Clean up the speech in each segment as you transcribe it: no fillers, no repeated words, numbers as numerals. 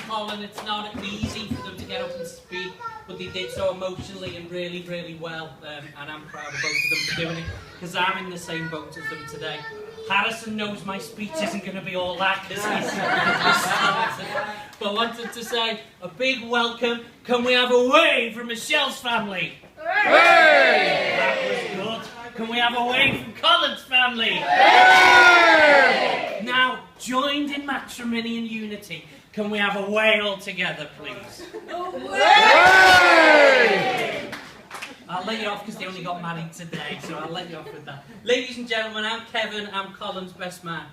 Colin. It's not easy for them to get up and speak, but they did so emotionally and really, really well. And I'm proud of both of them for doing it, because I'm in the same boat as them today. Harrison knows my speech isn't going to be all that, because he's talented. But I wanted to say a big welcome. Can we have a wave from Michelle's family? Hey! That was good. Can we have a wave from Colin's family? Hey! Now, joined in matrimony and unity, can we have a way all together, please? Hey! I'll let you off because they only got married today, so I'll let you off with that. Ladies and gentlemen, I'm Kevin, I'm Colin's best man.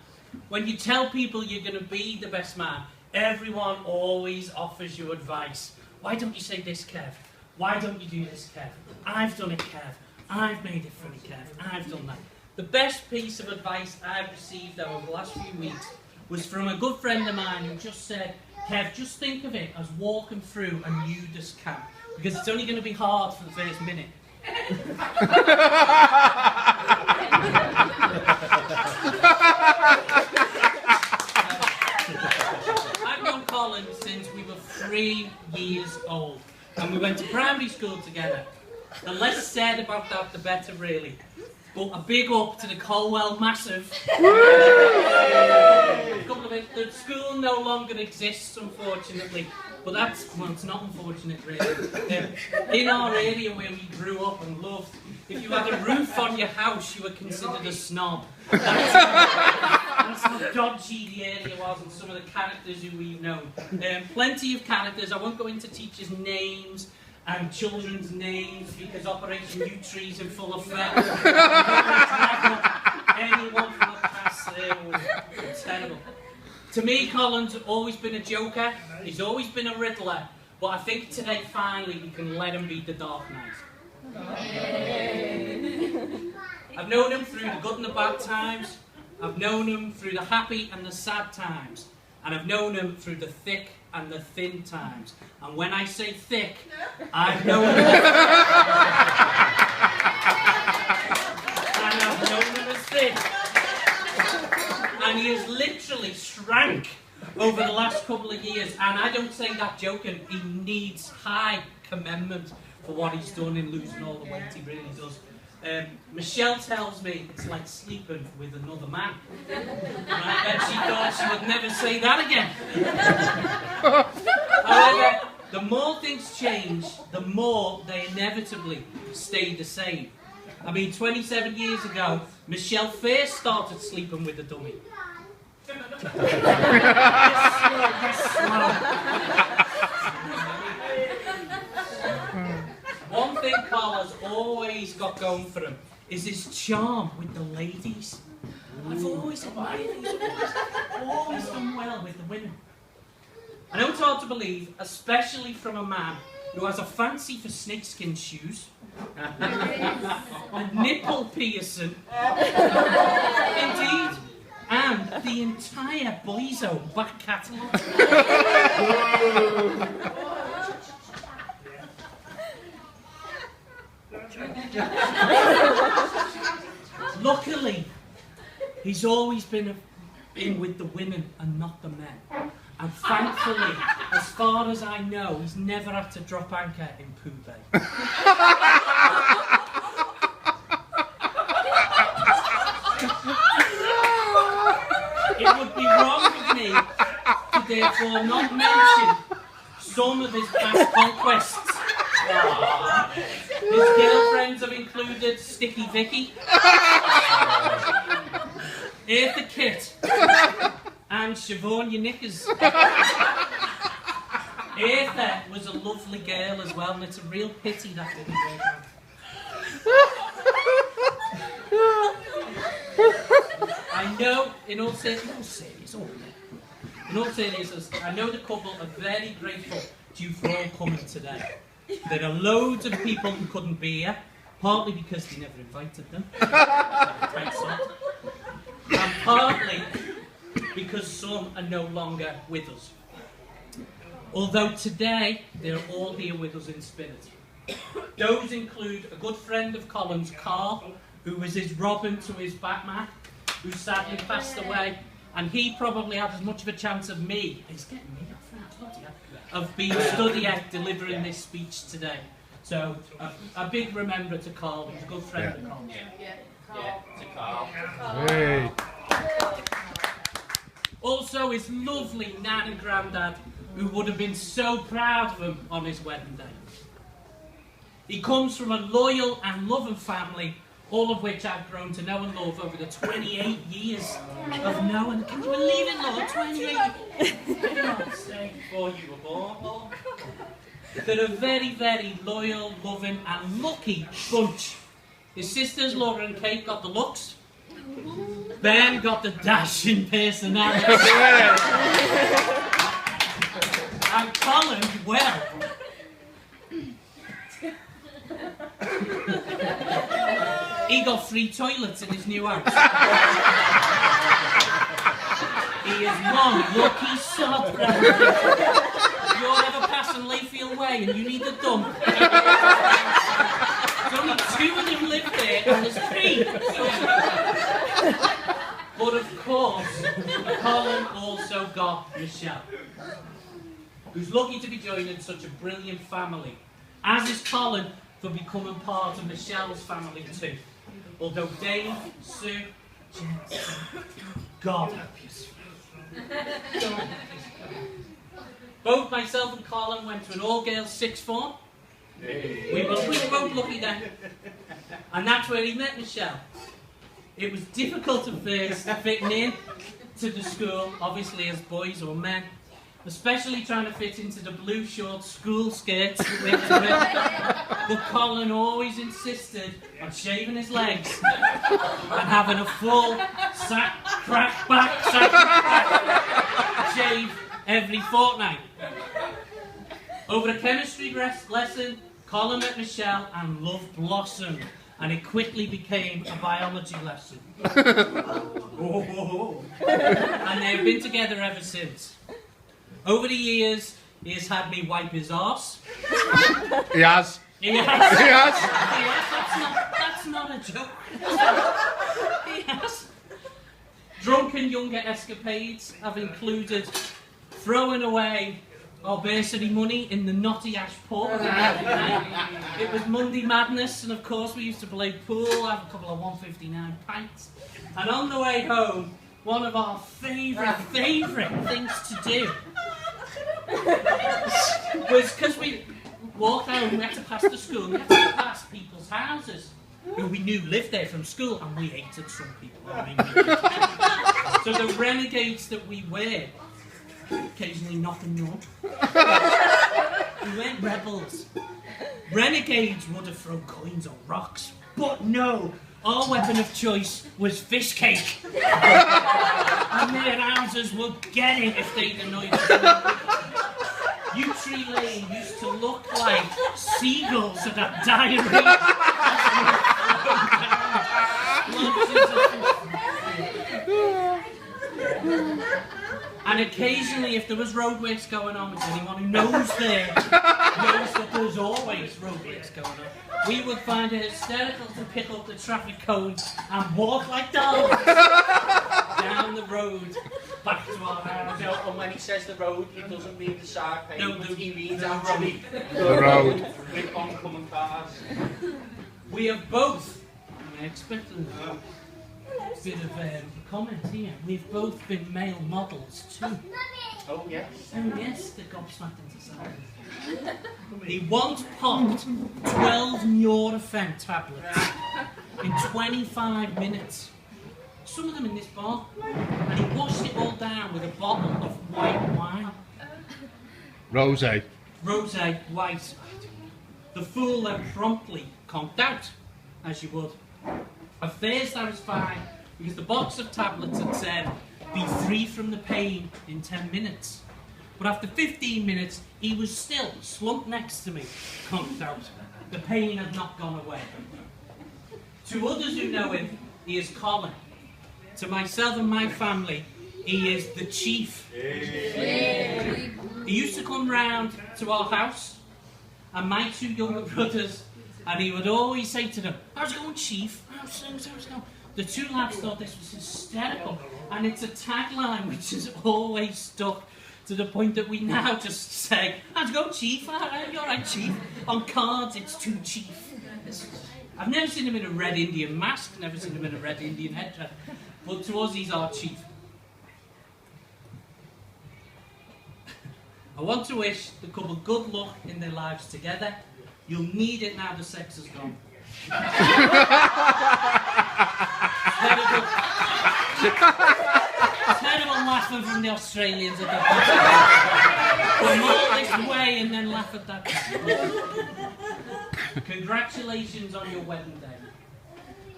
When you tell people you're going to be the best man, everyone always offers you advice. Why don't you say this, Kev? Why don't you do this, Kev? I've done it, Kev. I've made it funny, Kev. I've done that. The best piece of advice I've received over the last few weeks was from a good friend of mine who just said, Kev, just think of it as walking through a nudist camp, because it's only going to be hard for the first minute. I've known Colin since we were 3 years old, and we went to primary school together. The less said about that, the better, really. But a big up to the Colwell Massive. A couple of it. The school no longer exists, unfortunately. But that's, well, it's not unfortunate, really. In our area where we grew up and loved, if you had a roof on your house, you were considered a snob. That's how dodgy the area was, and some of the characters who we've known. Plenty of characters. I won't go into teachers' names and children's names, because Operation U-Tree is in full effect. Anyone from the past there was terrible. To me, Colin's always been a joker, he's always been a riddler, but I think today, finally, we can let him be the Dark Knight. I've known him through the good and the bad times, I've known him through the happy and the sad times, and I've known him through the thick and the thin times. And when I say thick, I've known him. And I've known him as thick. And he has literally shrank over the last couple of years. And I don't say that joking. He needs high commendment for what he's done in losing all the weight. He really does. Michelle tells me it's like sleeping with another man. And I bet she thought she would never say that again. However, the more things change, the more they inevitably stay the same. I mean, 27 years ago, Michelle first started sleeping with a dummy. One thing Carl has always got going for him is his charm with the ladies. I've always admired him. He's always done well with the women. I know it's hard to believe, especially from a man who has a fancy for snakeskin shoes, a nipple piercing, indeed, and the entire Boyzone back catalogue. Luckily, he's always been in with the women and not the men. And thankfully, as far as I know, he's never had to drop anchor in Poo Bay. It would be wrong of me to therefore not mention some of his past conquests. His girlfriends have included Sticky Vicky, Eartha Kitt, and Siobhan Your Knickers. Eartha was a lovely girl as well, and it's a real pity that didn't work out. I know, in all seriousness, I know the couple are very grateful to you for all coming today. There are loads of people who couldn't be here, partly because they never invited them, and partly because some are no longer with us. Although today, they're all here with us in spirit. Those include a good friend of Colin's, Carl, who was his Robin to his Batman, who sadly passed away, and he probably had as much of a chance of me. He's getting me off now, bloody hell. of being study out delivering this speech today. So a big remember to Carl. He's a good friend of Carl. To Carl. Hey. Also his lovely nan and granddad, who would have been so proud of him on his wedding day. He comes from a loyal and loving family, all of which I've grown to know and love over the 28 years of knowing. Can you believe it, Lord? 28 years before you were born, Lord. They're a very, very loyal, loving and lucky bunch. His sisters, Laura and Kate, got the looks. Ben got the dashing personality. And Colin, well, he got 3 toilets in his new house. He is one lucky sod. If you're ever passing Layfield Way and you need a dump, there's only 2 of them live there and there's 3. But of course, Colin also got Michelle, who's lucky to be joining such a brilliant family, as is Colin for becoming part of Michelle's family too. Although Dave, Sue, Jess, God help you. Both myself and Colin went to an all-girls 6th form. We were both lucky then. And that's where he met Michelle. It was difficult at first fitting in to the school, obviously as boys or men, especially trying to fit into the blue short school skirts that went to it. But Colin always insisted on shaving his legs and having a full crack back shave every fortnight. Over a chemistry lesson, Colin met Michelle and love blossomed, and it quickly became a biology lesson. And they've been together ever since. Over the years, he has had me wipe his arse. He has. He has. He has. That's not a joke. He has. Drunken younger escapades have included throwing away our bursary money in the Knotty Ash pub. It was Monday Madness, and of course we used to play pool, have a couple of 159 pints. And on the way home, one of our favourite things to do was, because we walked home, we had to pass the school, we had to pass people's houses who we knew lived there from school, and we hated some people. I mean, so the renegades that we were, occasionally knocking them up, we weren't rebels. Renegades would have thrown coins or rocks, but no, our weapon of choice was fish cake. And their houses would get it if they'd annoyed us. Yew Tree Lane used to look like seagulls that had diarrhea. And occasionally, if there was roadworks going on, which anyone who knows there knows that there's always roadworks going on, we would find it hysterical to pick up the traffic cone and walk like dogs down the road back to our house. And when he says the road, he doesn't mean the side page, No, he means actually The road. with oncoming cars. We have both, I expect a bit of comment here, we've both been male models too. Oh, yes. Oh yes, the gobsmacked into silence. He once popped 12 Nurofen tablets in 25 minutes. Some of them in this bar. And he washed it all down with a bottle of white wine. Rosé. Rosé, white. The fool then promptly conked out, as you would. At first I was fine, because the box of tablets had said, be free from the pain in 10 minutes. But after 15 minutes, he was still slumped next to me, conked out. The pain had not gone away. To others who know him, he is Colin. To myself and my family, he is the chief. He used to come round to our house, and my 2 younger brothers, and he would always say to them, how's it going, chief? How's it going? The 2 lads thought this was hysterical, and it's a tagline which has always stuck. to the point that we now just say, "Let's go, Chief. You're all right, Chief." On cards, it's to Chief. I've never seen him in a red Indian mask, never seen him in a red Indian headdress, but to us, he's our Chief. I want to wish the couple good luck in their lives together. You'll need it now the sex has gone. Terrible laughing from the Australians at that. Come all this way and then laugh at that. Congratulations on your wedding day.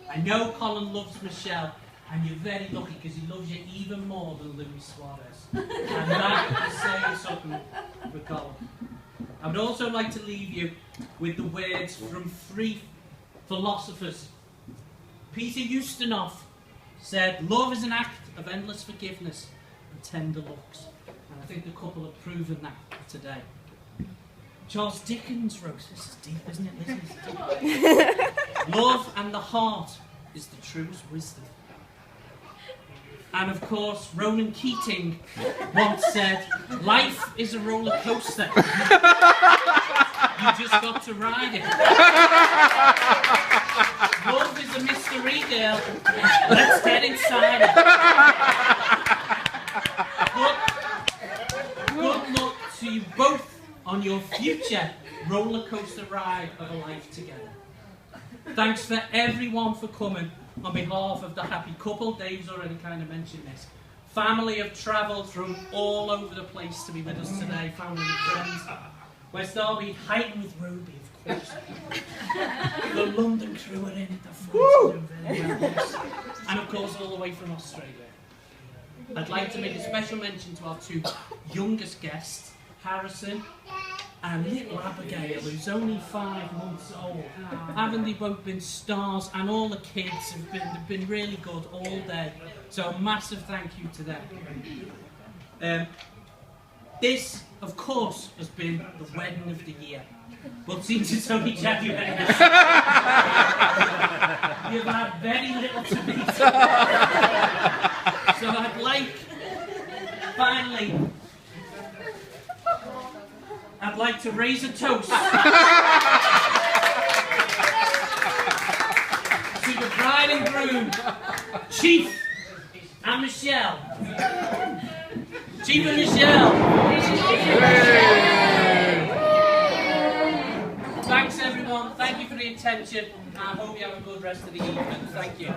I know Colin loves Michelle, and you're very lucky because he loves you even more than Luis Suarez. And that is saying something for Colin. I would also like to leave you with the words from 3 philosophers. Peter Ustinov said, "Love is an act of endless forgiveness and tender looks." And I think the couple have proven that today. Charles Dickens wrote, this is deep, isn't it? Listen, "Love and the heart is the truest wisdom." And of course, Ronan Keating once said, "Life is a roller coaster. You just got to ride it. Love is a mystery, girl. Let's get inside it." Good luck to you both on your future roller coaster ride of a life together. Thanks for everyone for coming. On behalf of the happy couple, Dave's already kind of mentioned this. Family have travelled from all over the place to be with us today, family and friends. West Derby, heightened with Roby, of course. The London crew are in at the front, doing very well. And of course, all the way from Australia. I'd like to make a special mention to our 2 youngest guests, Harrison and little Abigail, who's only 5 months old. Haven't they both been stars? And all the kids have been really good all day. So a massive thank you to them. This, of course, has been the wedding of the year. But since it's only January, you've had very little to meet. So I'd like, finally, I'd like to raise a toast to the bride and groom, Chief and Michelle. Chief and Michelle. Thanks everyone, thank you for the attention, and I hope you have a good rest of the evening. Thank you.